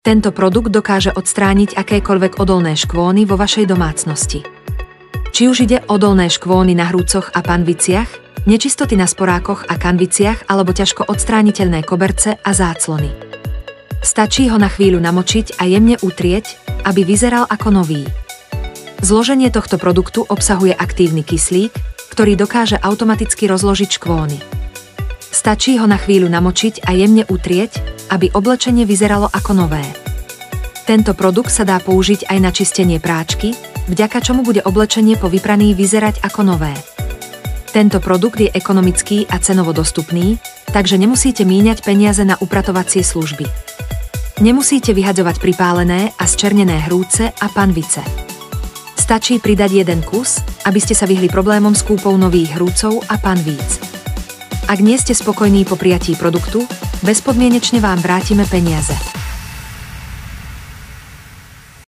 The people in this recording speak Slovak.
Tento produkt dokáže odstrániť akékoľvek odolné škvóny vo vašej domácnosti. Či už ide o odolné škvóny na hrúcoch a panviciach, nečistoty na sporákoch a kanviciach alebo ťažko odstrániteľné koberce a záclony. Stačí ho na chvíľu namočiť a jemne utrieť, aby vyzeral ako nový. Zloženie tohto produktu obsahuje aktívny kyslík, ktorý dokáže automaticky rozložiť škvóny. Stačí ho na chvíľu namočiť a jemne utrieť, aby oblečenie vyzeralo ako nové. Tento produkt sa dá použiť aj na čistenie práčky, vďaka čomu bude oblečenie po vypraní vyzerať ako nové. Tento produkt je ekonomický a cenovo dostupný, takže nemusíte míňať peniaze na upratovacie služby. Nemusíte vyhadzovať pripálené a zčernené hrúce a panvice. Stačí pridať jeden kus, aby ste sa vyhli problémom s kúpou nových hrúcov a panvíc. Ak nie ste spokojní po prijatí produktu, bezpodmienečne vám vrátime peniaze.